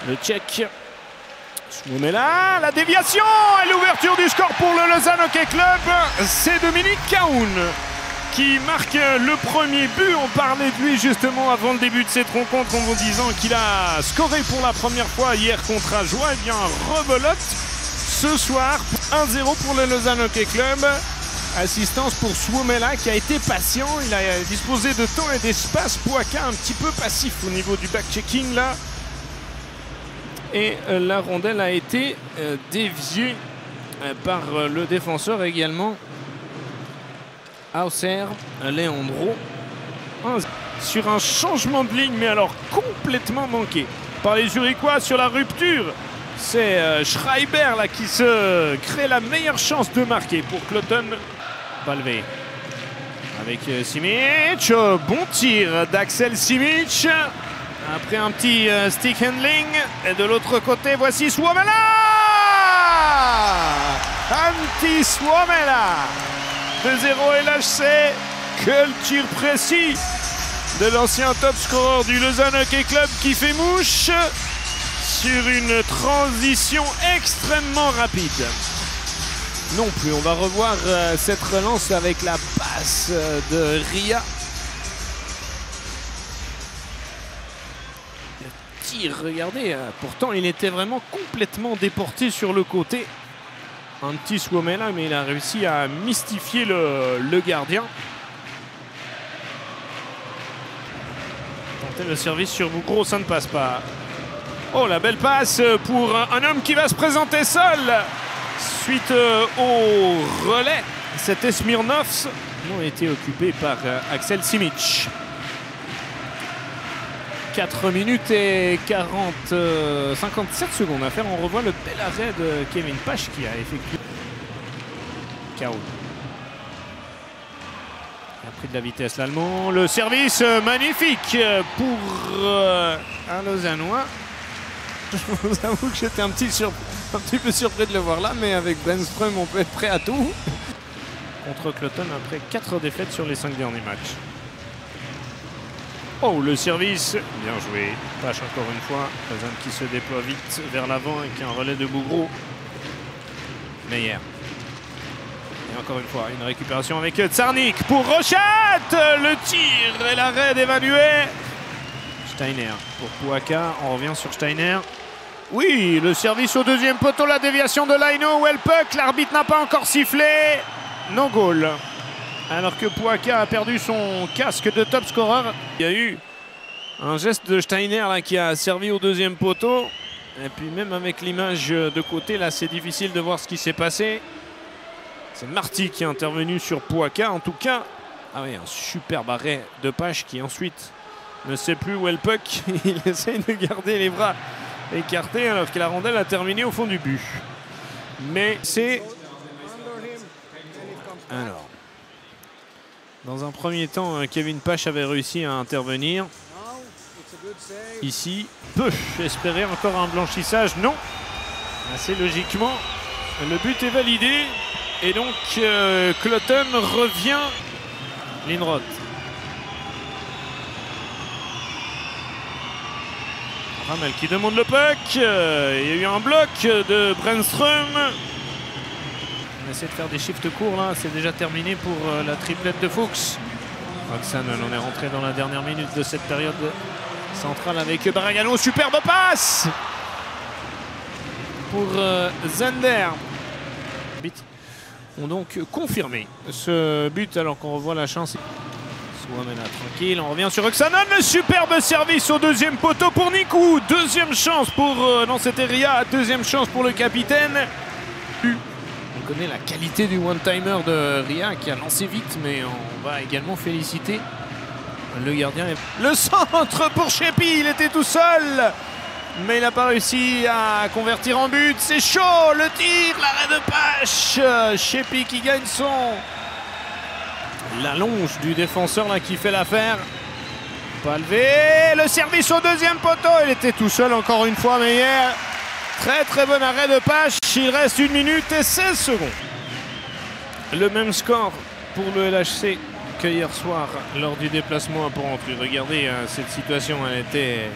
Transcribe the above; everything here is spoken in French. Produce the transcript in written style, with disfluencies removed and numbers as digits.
le Tchèque. Swoumela, la déviation et l'ouverture du score pour le Lausanne Hockey Club. C'est Dominique Cahoun qui marque le premier but. On parlait de lui justement avant le début de cette rencontre en vous disant qu'il a scoré pour la première fois hier contre Ajoie. Et bien rebelote ce soir, 1-0 pour le Lausanne Hockey Club. Assistance pour Swoumela qui a été patient. Il a disposé de temps et d'espace. Pouaka un petit peu passif au niveau du back-checking là. Et la rondelle a été déviée par le défenseur également. Hauser, Leandro. Sur un changement de ligne, mais alors complètement manqué par les Zurichois sur la rupture. C'est Schreiber là qui se crée la meilleure chance de marquer pour Cloton. Valvé avec Simic. Bon tir d'Axel Simic. Après un petit stick handling. Et de l'autre côté, voici Swoumela. Un petit Swoumela. 2-0 LHC. Quel tir précis de l'ancien top scorer du Lausanne Hockey Club qui fait mouche sur une transition extrêmement rapide. Non plus, on va revoir cette relance avec la passe de Ria. Le tir, regardez, pourtant il était vraiment complètement déporté sur le côté. Un petit Swoumela, mais il a réussi à mystifier le gardien. Tenter le service sur Bougro, ça ne passe pas. Oh, la belle passe pour un homme qui va se présenter seul. Suite au relais, c'était Smirnovs. Ils ont été occupés par Axel Simic. 4 minutes et 57 secondes à faire. On revoit le bel arrêt de Kevin Pache qui a effectué. Cahoun. Il a pris de la vitesse l'Allemand. Le service magnifique pour un Lausannois. Je vous avoue que j'étais un petit peu surpris de le voir là, mais avec Brännström, on peut être prêt à tout. Contre Cloton après 4 défaites sur les 5 derniers matchs. Oh, le service, bien joué. Pache encore une fois. Lausanne qui se déploie vite vers l'avant avec un relais de Bougro. Meyer. Et encore une fois, une récupération avec Tsarnik pour Rochat. Le tir et l'arrêt d'évaluer. Steiner pour Pouaka. On revient sur Steiner. Oui, le service au deuxième poteau, la déviation de Laino. Wellpuck, l'arbitre n'a pas encore sifflé. No goal. Alors que Pouaka a perdu son casque de top scorer. Il y a eu un geste de Steiner là, qui a servi au deuxième poteau. Et puis même avec l'image de côté, là c'est difficile de voir ce qui s'est passé. C'est Marty qui est intervenu sur Pouaka. En tout cas, ah oui, un superbe arrêt de Pache qui ensuite ne sait plus où est le puck. Il essaye de garder les bras écartés alors que la rondelle a terminé au fond du but. Mais c'est... Alors, dans un premier temps, Kevin Pache avait réussi à intervenir. Ici, peut espérer encore un blanchissage. Non. Assez logiquement, le but est validé. Et donc, Cloton revient. Linroth. Ramel qui demande le puck. Il y a eu un bloc de Brännström. On essaie de faire des shifts courts là. C'est déjà terminé pour la triplette de Fuchs. Oksanen, on est rentré dans la dernière minute de cette période centrale avec Baragano. Superbe passe pour Zander. Ont donc confirmé ce but alors qu'on revoit la chance. Swoumela tranquille, on revient sur Oksanen. Superbe service au deuxième poteau pour Nikou. Deuxième chance pour... non, c'était Ria. Deuxième chance pour le capitaine. On connaît la qualité du one-timer de Ria qui a lancé vite, mais on va également féliciter le gardien. Le centre pour Sheppy, il était tout seul, mais il n'a pas réussi à convertir en but. C'est chaud, le tir, l'arrêt de Pache. Sheppy qui gagne la longe du défenseur là qui fait l'affaire. Pas levé, le service au deuxième poteau, il était tout seul encore une fois, mais hier. Très bon arrêt de Pache. Il reste 1 minute et 16 secondes. Le même score pour le LHC que hier soir lors du déplacement à Porrentruy. Regardez, cette situation, elle était